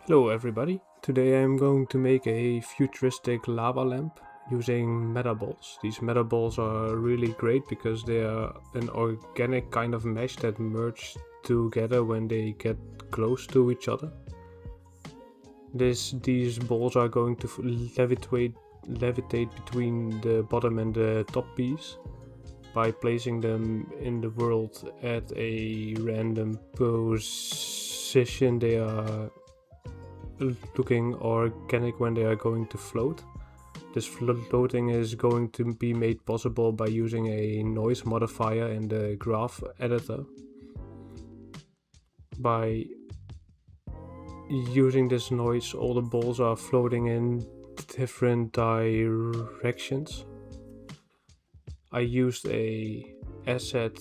Hello everybody, today I'm going to make a futuristic lava lamp using Metaballs. These Metaballs are really great because they are an organic kind of mesh that merge together when they get close to each other. These balls are going to levitate between the bottom and the top piece. By placing them in the world at a random position, they are looking organic when they are going to float. This floating is going to be made possible by using a noise modifier in the graph editor. By using this noise, all the balls are floating in different directions. I used a asset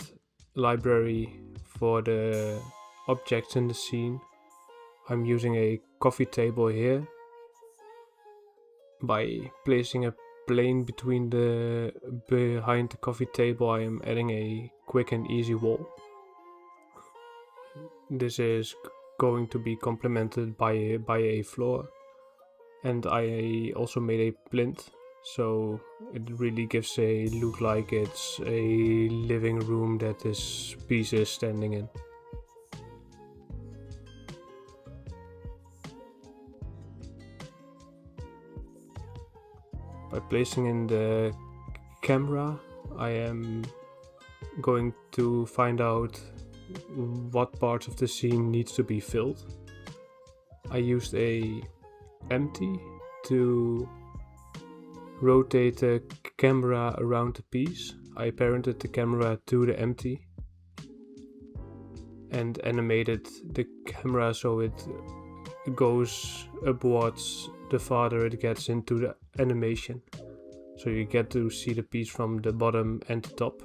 library for the objects in the scene. I'm using a coffee table here. By placing a plane behind the coffee table, I am adding a quick and easy wall. This is going to be complemented by a floor, and I also made a plinth, so it really gives a look like it's a living room that this piece is standing in. By placing in the camera, I am going to find out what parts of the scene needs to be filled. I used a empty to rotate the camera around the piece. I parented the camera to the empty and animated the camera so it goes upwards the farther it gets into the animation. So you get to see the piece from the bottom and the top.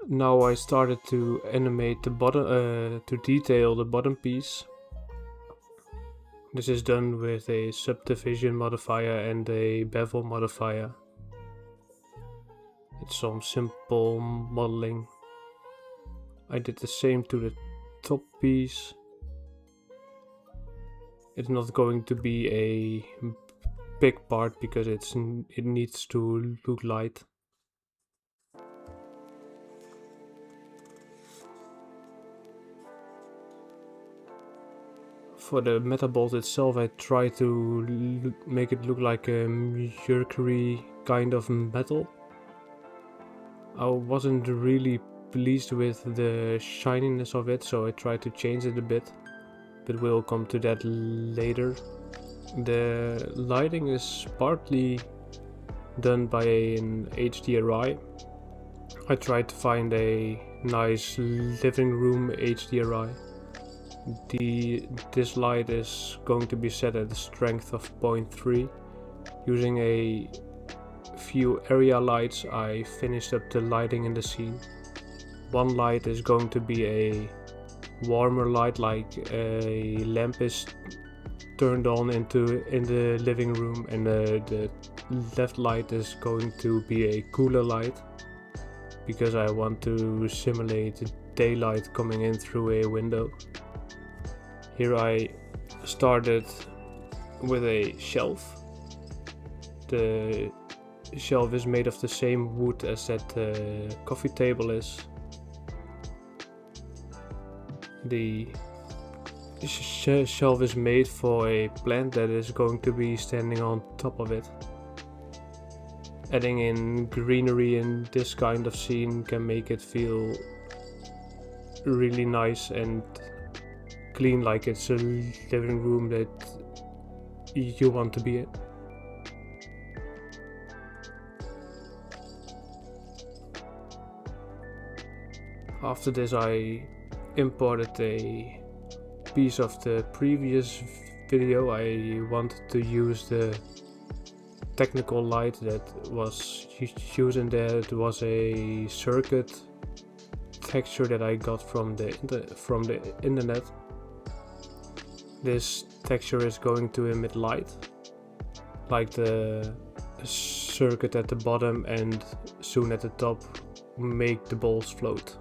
Now I started to animate the bottom, to detail the bottom piece. This is done with a subdivision modifier and a bevel modifier. It's some simple modeling. I did the same to the top piece. It's not going to be a big part because it needs to look light. For the Metaballs itself, I tried to make it look like a mercury kind of metal. I wasn't really pleased with the shininess of it, so I tried to change it a bit, but we'll come to that later. The lighting is partly done by an HDRI. I tried to find a nice living room HDRI. This light is going to be set at a strength of 0.3. Using a few area lights, I finished up the lighting in the scene. One light is going to be a warmer light, like a lamp is turned on in the living room, and the left light is going to be a cooler light because I want to simulate daylight coming in through a window. Here I started with a shelf. The shelf is made of the same wood as that coffee table is. The shelf is made for a plant that is going to be standing on top of it. Adding in greenery in this kind of scene can make it feel really nice and clean, like it's a living room that you want to be in. After this, I imported a piece of the previous video. I wanted to use the technical light that was used in there. It was a circuit texture that I got from the internet. This texture is going to emit light, like the circuit at the bottom and soon at the top make the balls float.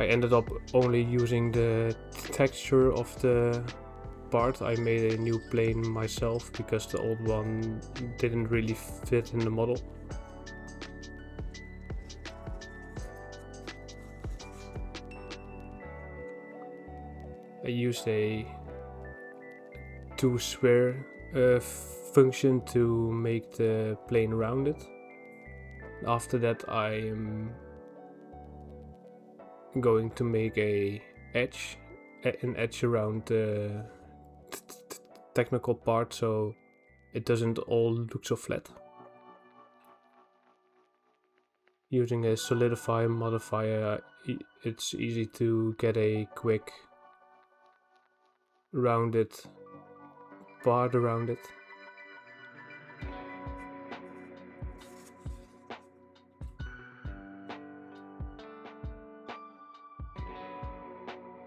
I ended up only using the texture of the part. I made a new plane myself because the old one didn't really fit in the model. I used a toSphere function to make the plane rounded. After that I am going to make an edge around the technical part so it doesn't all look so flat. Using a solidify modifier, it's easy to get a quick rounded part around it.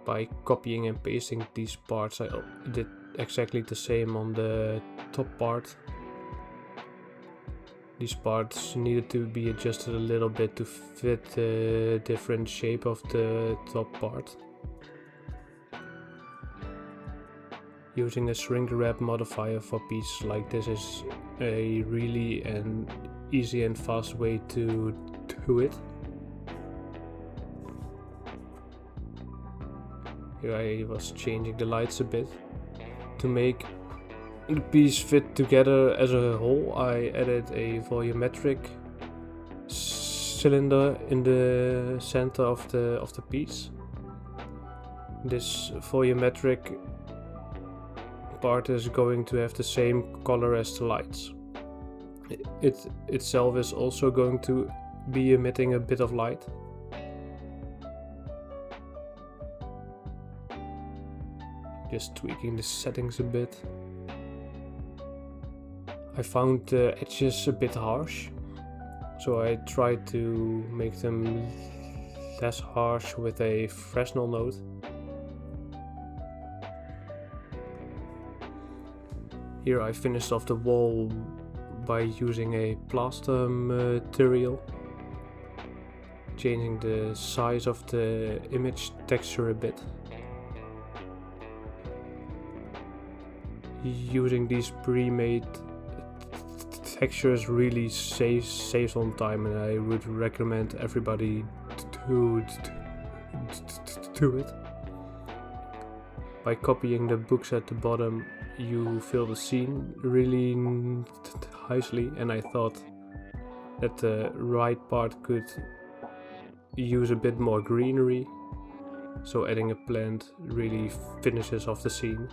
By copying and pasting these parts, I did exactly the same on the top part. These parts needed to be adjusted a little bit to fit the different shape of the top part. Using a shrink wrap modifier for pieces like this is a really easy and fast way to do it. Here I was changing the lights a bit. To make the piece fit together as a whole, I added a volumetric cylinder in the center of the piece. This volumetric part is going to have the same color as the lights. It itself is also going to be emitting a bit of light. Just tweaking the settings a bit. I found the edges a bit harsh, so I tried to make them less harsh with a Fresnel node. Here I finished off the wall by using a plaster material, changing the size of the image texture a bit. Using these pre-made textures really saves on time, and I would recommend everybody to do it. By copying the books at the bottom, you fill the scene really nicely, and I thought that the right part could use a bit more greenery, so adding a plant really finishes off the scene.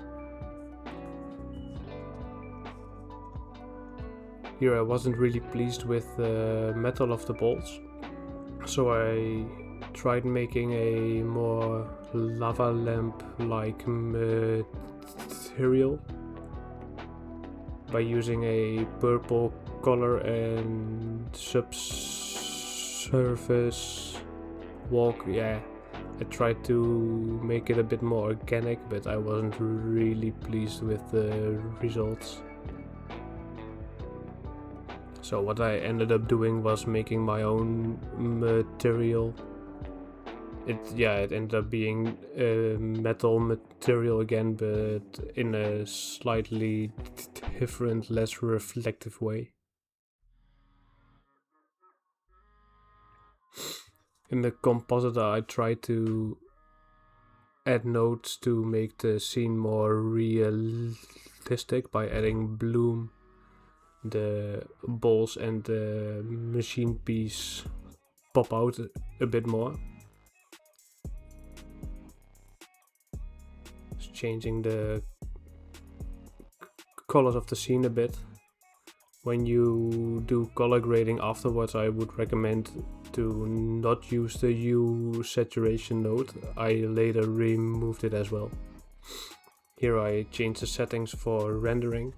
Here I wasn't really pleased with the metal of the balls, so I tried making a more lava lamp like material by using a purple color and subsurface walk. Yeah, I tried to make it a bit more organic, but I wasn't really pleased with the results. So what I ended up doing was making my own material. It ended up being metal material again, but in a slightly different, less reflective way. In the compositor, I tried to add nodes to make the scene more realistic by adding bloom. The balls and the machine piece pop out a bit more. Just changing the colors of the scene a bit. When you do color grading afterwards, I would recommend to not use the hue saturation node. I later removed it as well. Here I changed the settings for rendering.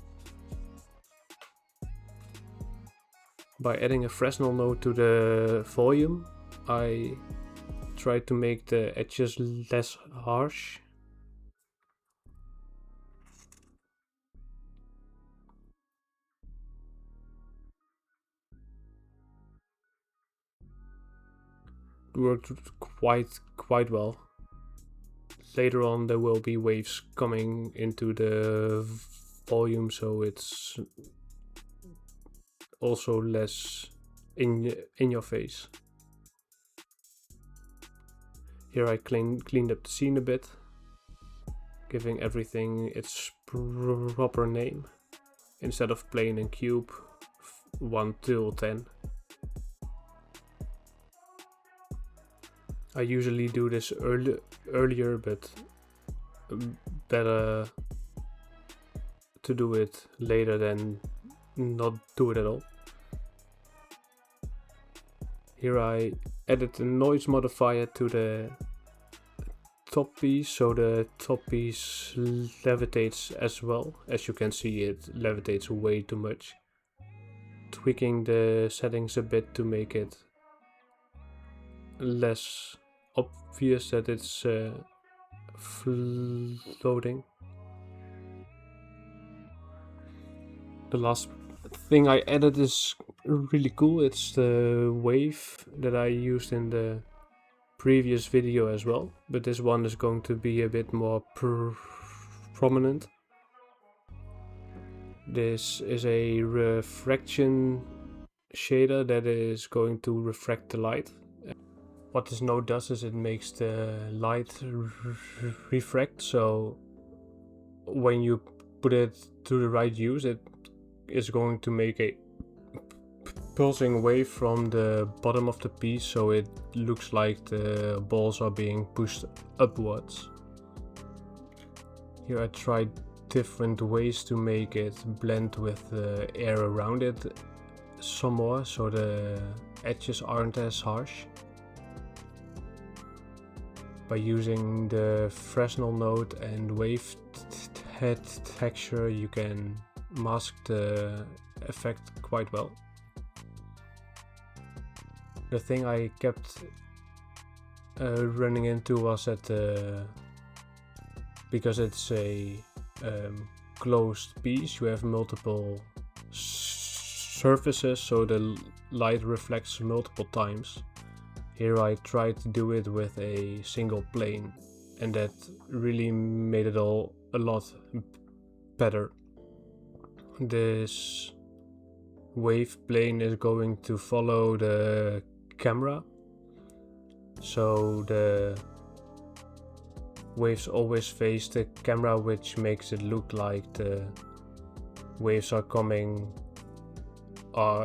By adding a Fresnel node to the volume, I tried to make the edges less harsh. worked quite well. Later on there will be waves coming into the volume, so it's also less in your face. Here I cleaned up the scene a bit, giving everything its proper name, instead of plane and cube 1 till 10. I usually do this earlier, but better to do it later than not do it at all. Here I added a noise modifier to the top piece, so the top piece levitates as well. As you can see, it levitates way too much. Tweaking the settings a bit to make it less obvious that it's floating. The last thing I added is really cool. It's the wave that I used in the previous video as well, but this one is going to be a bit more prominent. This is a refraction shader that is going to refract the light. What this node does is it makes the light refract, so when you put it to the right use, it is going to make a pulsing wave from the bottom of the piece, so it looks like the balls are being pushed upwards. Here I tried different ways to make it blend with the air around it some more, so the edges aren't as harsh. By using the Fresnel node and wave head texture, you can mask the effect quite well. The thing I kept running into was that because it's a closed piece, you have multiple surfaces, so the light reflects multiple times. Here I tried to do it with a single plane, and that really made it all a lot better. This wave plane is going to follow the camera, so the waves always face the camera, which makes it look like the waves are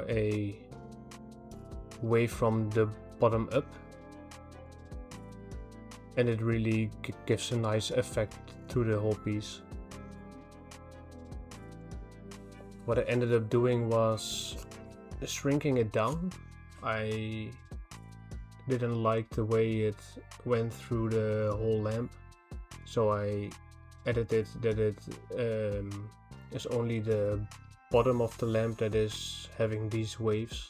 a wave from the bottom up, and it really gives a nice effect to the whole piece. What I ended up doing was shrinking it down. I didn't like the way it went through the whole lamp, so I edited that it is only the bottom of the lamp that is having these waves,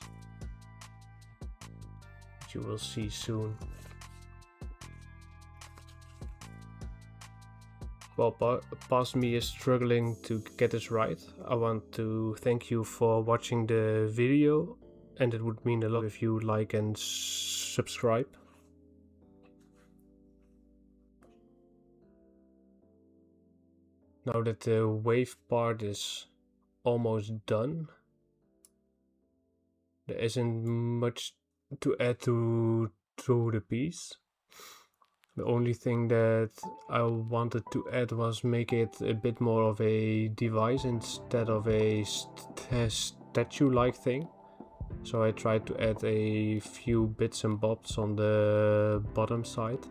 which you will see soon. While past me is struggling to get this right, I want to thank you for watching the video, and it would mean a lot if you like and subscribe. Now that the wave part is almost done, there isn't much to add to the piece. The only thing that I wanted to add was make it a bit more of a device instead of a statue-like thing. So I tried to add a few bits and bobs on the bottom side.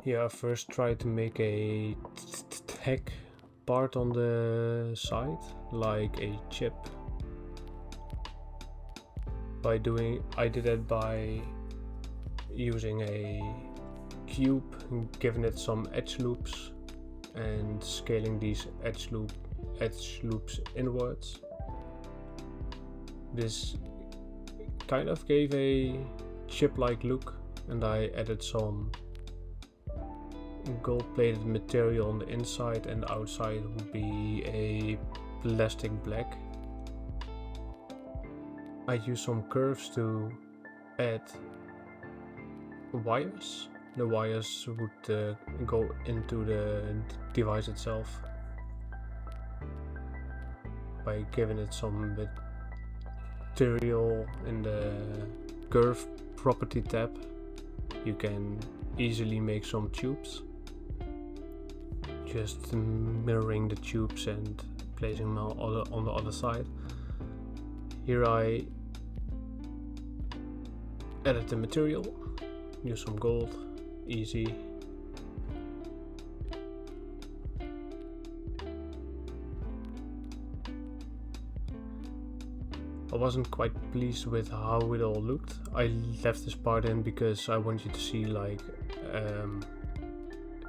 Here I first tried to make a tech part on the side, like a chip. I did that by using a cube, giving it some edge loops and scaling these edge loops inwards. This kind of gave a chip-like look, and I added some gold-plated material on the inside, and the outside would be a plastic black. I used some curves to add wires. The wires would go into the device itself by giving it some material in the curve property tab. You can easily make some tubes, just mirroring the tubes and placing them on the other side. Here I added the material, use some gold, easy. I wasn't quite pleased with how it all looked. I left this part in because I want you to see, like,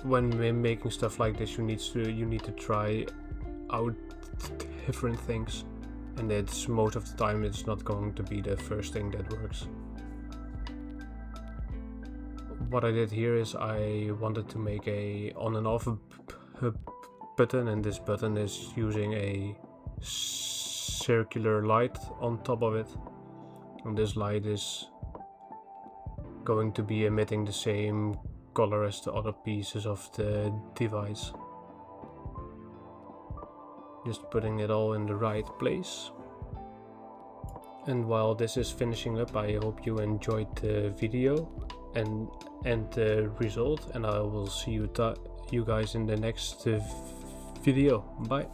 when we're making stuff like this, you need to try out different things, and it's most of the time it's not going to be the first thing that works. What I did here is I wanted to make a on and off button, and this button is using a circular light on top of it, and this light is going to be emitting the same color as the other pieces of the device. Just putting it all in the right place. And while this is finishing up, I hope you enjoyed the video and the result, and I will see you guys in the next video. Bye.